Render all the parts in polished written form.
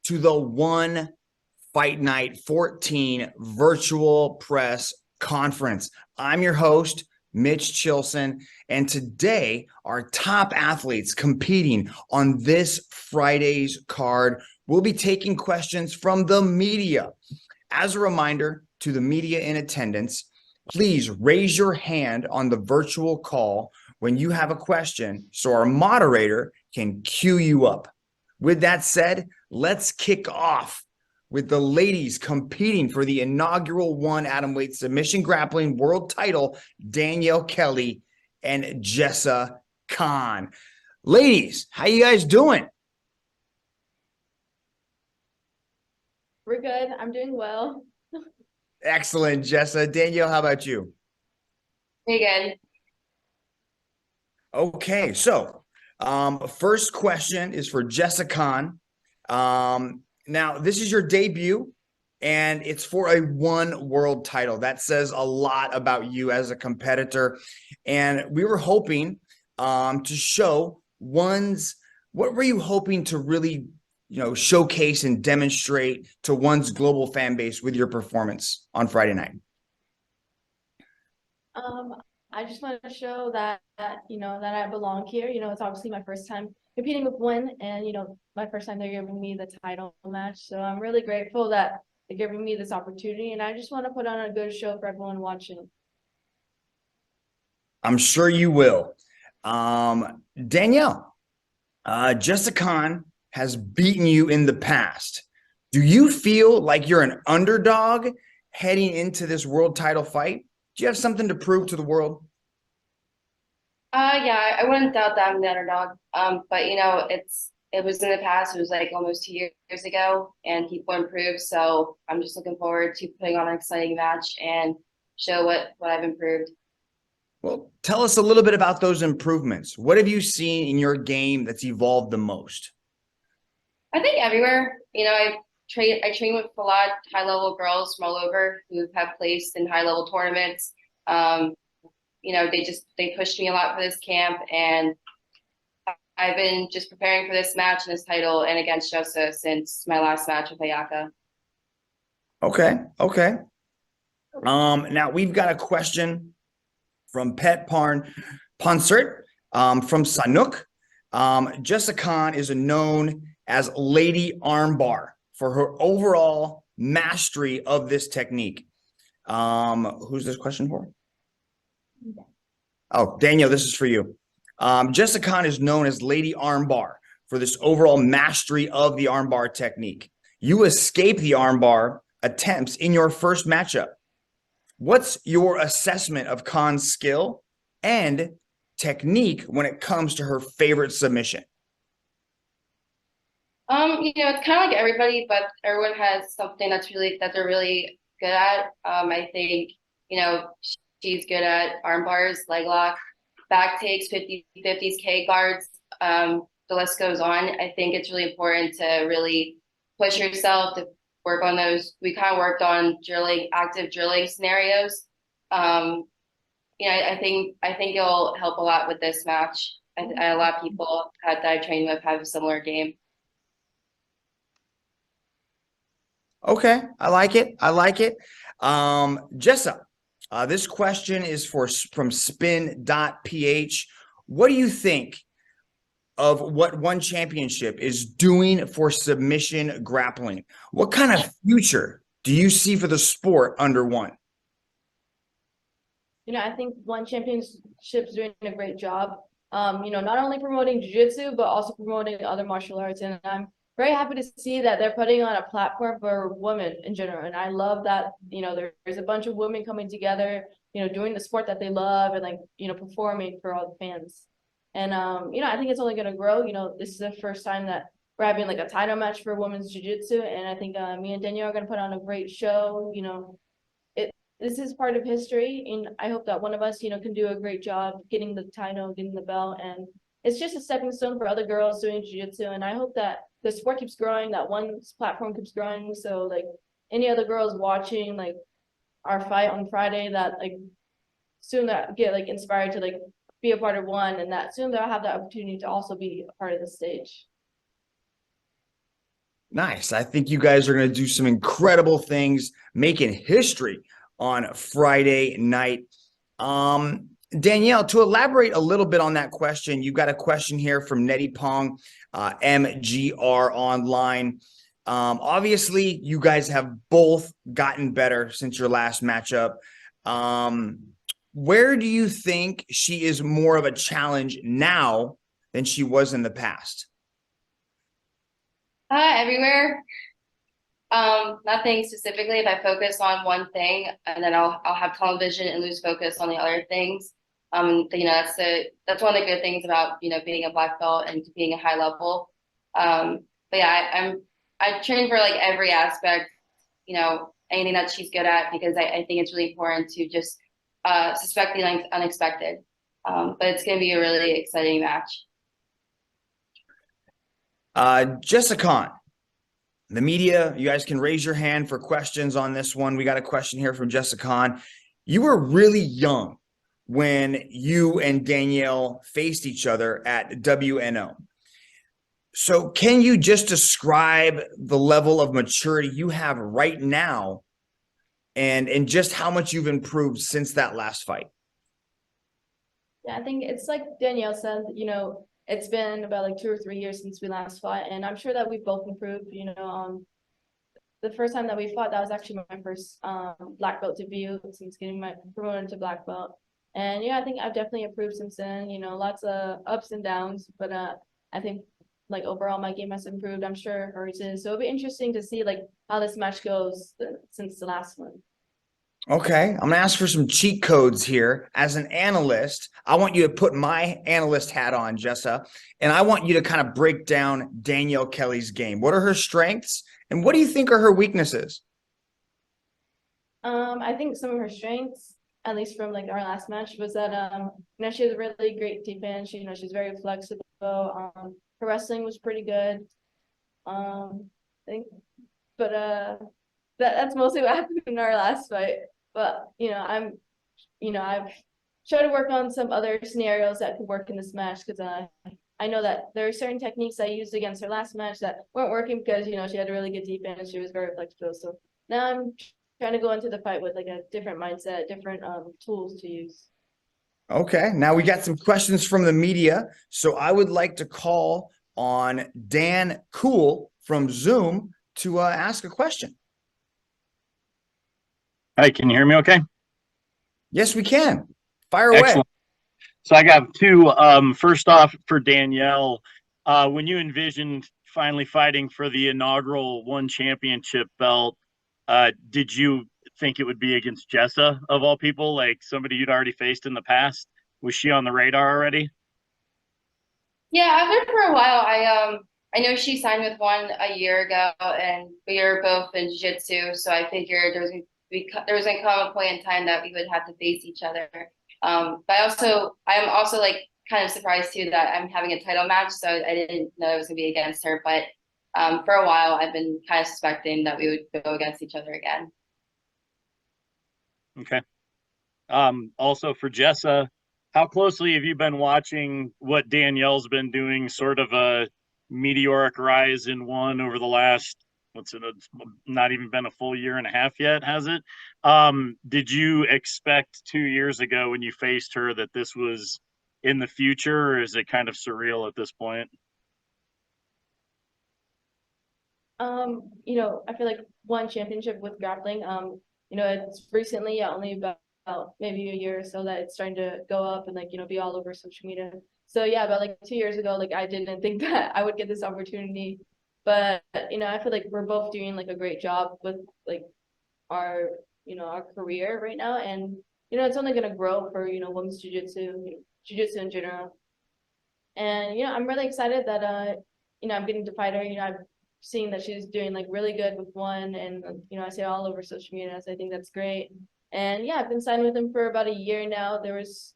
to the One Fight Night 14 virtual press conference. I'm your host, Mitch Chilson, and today our top athletes competing on this Friday's card will be taking questions from the media. As a reminder to the media in attendance, please raise your hand on the virtual call when you have a question so our moderator can queue you up. With that said, let's kick off with the ladies competing for the inaugural one atomweight submission grappling world title, Danielle Kelly and Jessa Khan. Ladies, how you guys doing? We're good. I'm doing well. Excellent, Jessa. Danielle, how about you? Pretty good. Okay, so first question is for Jessa Khan. Now, this is your debut, and it's for a one world title. That says a lot about you as a competitor. And we were hoping to show what were you hoping to really, showcase and demonstrate to one's global fan base with your performance on Friday night? I just want to show that that I belong here. It's obviously my first time competing with one, and my first time they're giving me the title match. So I'm really grateful that they're giving me this opportunity, and I just want to put on a good show for everyone watching. I'm sure you will. Danielle, Jessa Khan has beaten you in the past. Do you feel like you're an underdog heading into this world title fight? Do you have something to prove to the world? Yeah, I wouldn't doubt that I'm the underdog. But it was in the past. It was like almost 2 years ago, and people improved. So I'm just looking forward to putting on an exciting match and show what I've improved. Well, tell us a little bit about those improvements. What have you seen in your game that's evolved the most? I think everywhere. I train with a lot of high level girls from all over who have placed in high level tournaments. They pushed me a lot for this camp, and I've been just preparing for this match and this title and against Jessa since my last match with Ayaka. Okay. Now we've got a question from Pet Ponsert from Sanuk. Jessa Khan is known as Lady Armbar for her overall mastery of this technique. Who's this question for? Oh, Danielle, this is for you. Jessa Khan is known as Lady Armbar for this overall mastery of the armbar technique. You escaped the armbar attempts in your first matchup. What's your assessment of Khan's skill and technique when it comes to her favorite submission? It's kind of like everybody, but everyone has something that they're really good at. I think, she's good at arm bars, leg lock, back takes, 50s, K guards. The list goes on. I think it's really important to really push yourself to work on those. We kind of worked on active drilling scenarios. I think it'll help a lot with this match. A lot of people that I trained with have a similar game. Okay, I like it. Jessa, this question is from spin.ph. What do you think of what One Championship is doing for submission grappling? What kind of future do you see for the sport under One? I think One Championship's doing a great job. Not only promoting jiu-jitsu, but also promoting other martial arts. And I'm very happy to see that they're putting on a platform for women in general. And I love that, there's a bunch of women coming together, doing the sport that they love and performing for all the fans. And, I think it's only going to grow. This is the first time that we're having a title match for women's jiu-jitsu. And I think me and Danielle are going to put on a great show. This is part of history. And I hope that one of us, can do a great job getting the title, getting the belt. And it's just a stepping stone for other girls doing jiu-jitsu. And I hope that the sport keeps growing, that One's platform keeps growing. So any other girls watching our fight on Friday that soon that get inspired to be a part of One, and that soon they'll have the opportunity to also be a part of the stage. Nice. I think you guys are going to do some incredible things, making history on Friday night. Danielle, to elaborate a little bit on that question, you've got a question here from Nettie Pong, MGR Online. Obviously, you guys have both gotten better since your last matchup. Where do you think she is more of a challenge now than she was in the past? Everywhere. Nothing specifically. If I focus on one thing, and then I'll have tunnel vision and lose focus on the other things. That's one of the good things about being a black belt and being a high level. But yeah, I train for like every aspect, anything that she's good at, because I think it's really important to just suspect the unexpected. But it's going to be a really exciting match. Jessica, the media, you guys can raise your hand for questions on this one. We got a question here from Jessica. You were really young when you and Danielle faced each other at WNO. So can you just describe the level of maturity you have right now and just how much you've improved since that last fight? Yeah, I think it's like Danielle said, it's been about like 2 or 3 years since we last fought, and I'm sure that we've both improved. The first time that we fought, that was actually my first black belt debut since getting my promoted to black belt. And yeah, I think I've definitely improved since then. Lots of ups and downs, but I think like overall my game has improved. I'm sure hers is. So it'll be interesting to see like how this match goes since the last one. Okay, I'm gonna ask for some cheat codes here. As an analyst, I want you to put my analyst hat on, Jessa, and I want you to kind of break down Danielle Kelly's game. What are her strengths, and what do you think are her weaknesses? I think some of her strengths, at least from like our last match, was that she has a really great defense. She's very flexible. Her wrestling was pretty good. I think, but that's mostly what happened in our last fight. But I've tried to work on some other scenarios that could work in this match because I know that there are certain techniques I used against her last match that weren't working because she had a really good defense. She was very flexible. So now I'm trying to go into the fight with like a different mindset, different tools to use. Okay, now we got some questions from the media. So I would like to call on Dan Cool from Zoom to ask a question. Hi, can you hear me okay? Yes, we can. Fire away. Excellent. So I got two. First off, for Danielle, when you envisioned finally fighting for the inaugural one championship belt, did you think it would be against Jessa of all people, like somebody you'd already faced in the past? Was she on the radar already? Yeah, I've known for a while. I know she signed with one a year ago, and we were both in jiu-jitsu, so I figured there was a common point in time that we would have to face each other. But I am also like kind of surprised too that I'm having a title match, so I didn't know it was gonna be against her. But for a while, I've been kind of suspecting that we would go against each other again. Okay. Also for Jessa, how closely have you been watching what Danielle's been doing, sort of a meteoric rise in one over the last, what's it, it's not even been a full year and a half yet, has it? Did you expect 2 years ago when you faced her that this was in the future, or is it kind of surreal at this point? I feel like one championship with grappling. It's recently only about maybe a year or so that it's starting to go up and like be all over social media. So yeah, about like 2 years ago, like I didn't think that I would get this opportunity, but I feel like we're both doing like a great job with like our our career right now, and it's only gonna grow for women's jiu-jitsu in general. And I'm really excited that I'm getting to fight her. I've seen that she's doing like really good with one, and I see it all over social media, so I think that's great. And yeah, I've been signed with him for about a year now. There was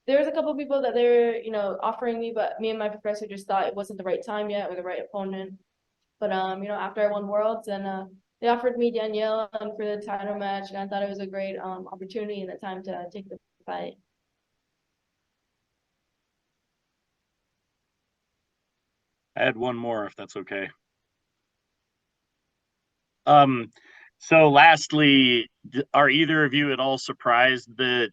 a couple of people that they're offering me, but me and my professor just thought it wasn't the right time yet or the right opponent. But after I won Worlds, and they offered me Danielle for the title match, and I thought it was a great opportunity and the time to take the fight. I had one more, if that's okay. So lastly, are either of you at all surprised that,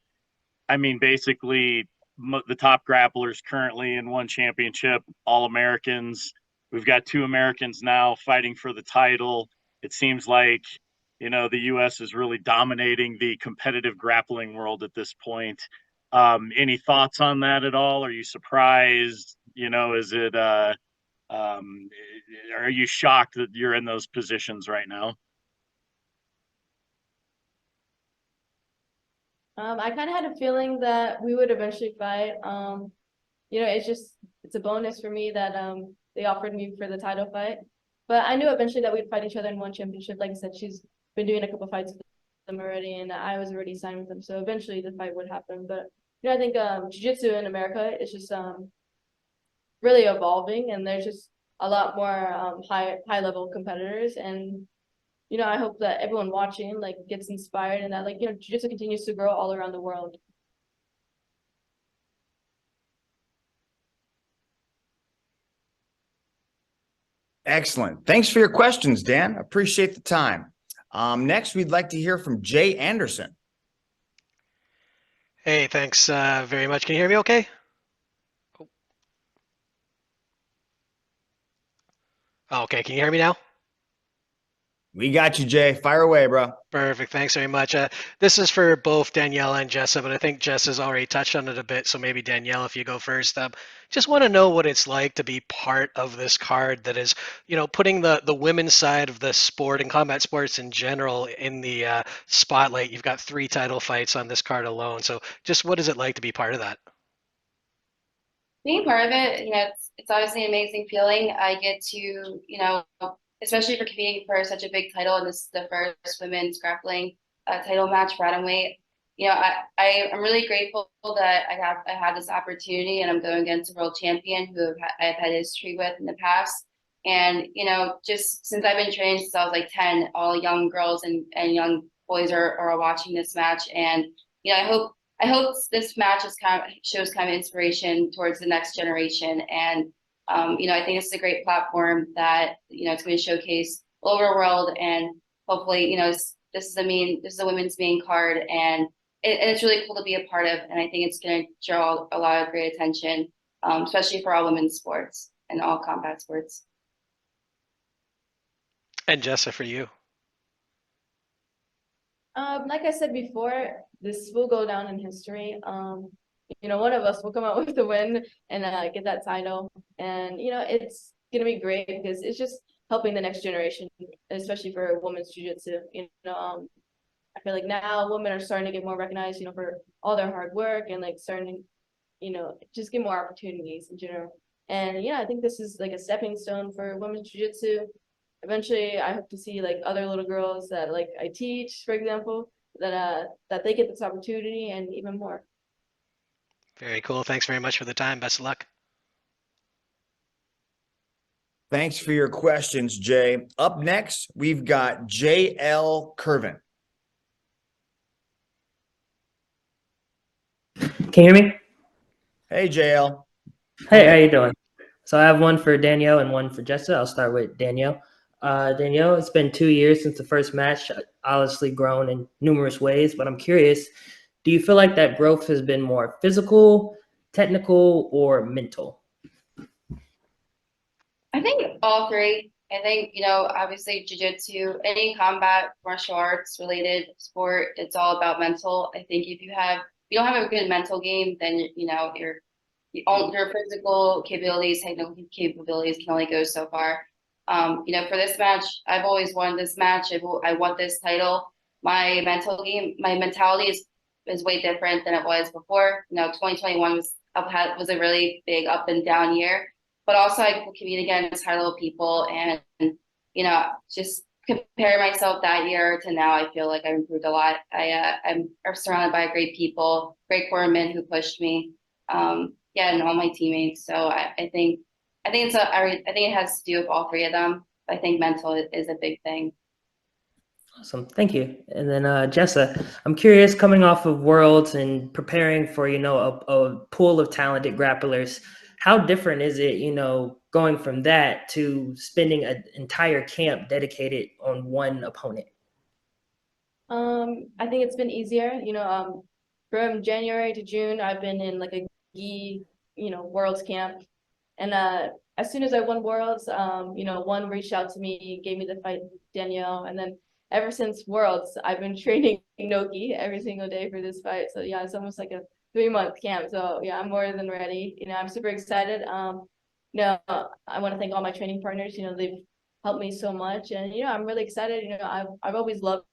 I mean, basically the top grapplers currently in one championship, all Americans. We've got 2 Americans now fighting for the title. It seems like, the U.S. is really dominating the competitive grappling world at this point. Any thoughts on that at all? Are you surprised? Is it, are you shocked that you're in those positions right now? I kind of had a feeling that we would eventually fight. It's a bonus for me that they offered me for the title fight. But I knew eventually that we'd fight each other in one championship. Like I said, she's been doing a couple fights with them already, and I was already signed with them. So eventually the fight would happen. But I think jiu-jitsu in America is just really evolving, and there's just a lot more high level competitors. And I hope that everyone watching like gets inspired and that jiu-jitsu continues to grow all around the world. Excellent. Thanks for your questions, Dan. Appreciate the time. Next, we'd like to hear from Jay Anderson. Hey, thanks very much. Can you hear me okay? Oh, okay, can you hear me now? We got you, Jay. Fire away, bro. Perfect. Thanks very much. This is for both Danielle and Jessa, but I think Jessa's already touched on it a bit. So maybe Danielle, if you go first. Just want to know what it's like to be part of this card that is, putting the women's side of the sport and combat sports in general in the spotlight. You've got 3 title fights on this card alone. So just what is it like to be part of that? Being part of it, it's obviously an amazing feeling. I get to, especially for competing for such a big title, and this is the first women's grappling title match for atomweight. I'm really grateful that I had this opportunity, and I'm going against a world champion who I've had history with in the past. And just since I've been training since I was like 10, all young girls and young boys are watching this match, and I hope this match shows kind of inspiration towards the next generation. And I think this is a great platform that it's going to showcase all over the world, and hopefully this is the women's main card, and it's really cool to be a part of. And I think it's going to draw a lot of great attention, especially for all women's sports and all combat sports. And Jessa, for you. Like I said before, this will go down in history. One of us will come out with the win and get that title. And it's gonna be great because it's just helping the next generation, especially for women's jiu-jitsu. I feel like now women are starting to get more recognized, for all their hard work and like starting to, just get more opportunities in general. And I think this is like a stepping stone for women's jiu-jitsu. Eventually, I hope to see like other little girls that like I teach, for example, that they get this opportunity and even more. Very cool. Thanks very much for the time. Best of luck. Thanks for your questions, Jay. Up next, we've got JL Curvin. Can you hear me? Hey, JL. Hey, how you doing? So I have one for Danielle and one for Jessa. I'll start with Danielle. Danielle, it's been 2 years since the first match, obviously grown in numerous ways, but I'm curious, do you feel like that growth has been more physical, technical, or mental? I think all 3. I think, obviously jiu-jitsu, any combat martial arts related sport, it's all about mental. I think if you don't have a good mental game, then your physical capabilities, technical capabilities can only go so far. For this match, I've always wanted this match. I want this title. My mentality is way different than it was before. 2021 was a really big up and down year, but also I compete against high level people, and just compare myself that year to now. I feel like I've improved a lot. I'm surrounded by great people, great corpsmen who pushed me. And all my teammates. So I think it has to do with all 3 of them. I think mental is a big thing. Awesome. Thank you. And then Jessa, I'm curious, coming off of Worlds and preparing for, a pool of talented grapplers, how different is it, going from that to spending an entire camp dedicated on one opponent? I think it's been easier, from January to June, I've been in like a gi, worlds camp. And as soon as I won worlds, one reached out to me, gave me the fight with Danielle, and then ever since worlds, I've been training no-gi every single day for this fight. So yeah, it's almost like a 3-month camp. So yeah, I'm more than ready. I'm super excited. I want to thank all my training partners. They've helped me so much, and I'm really excited. I've always loved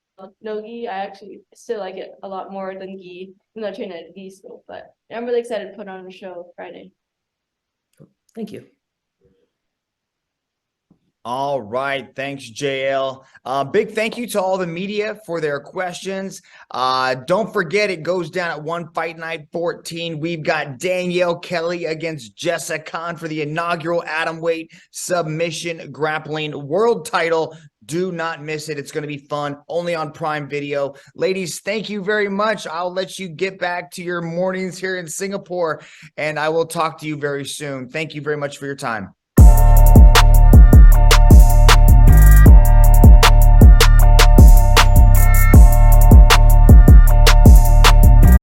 no-gi. I actually still like it a lot more than gi, even though I train at gi school. But I'm really excited to put on a show Friday. Thank you. All right. Thanks, JL. Big thank you to all the media for their questions. Don't forget, it goes down at One Fight Night 14. We've got Danielle Kelly against Jessa Khan for the inaugural atomweight submission grappling world title. Do not miss it. It's going to be fun. Only on Prime Video. Ladies, thank you very much. I'll let you get back to your mornings here in Singapore, and I will talk to you very soon. Thank you very much for your time.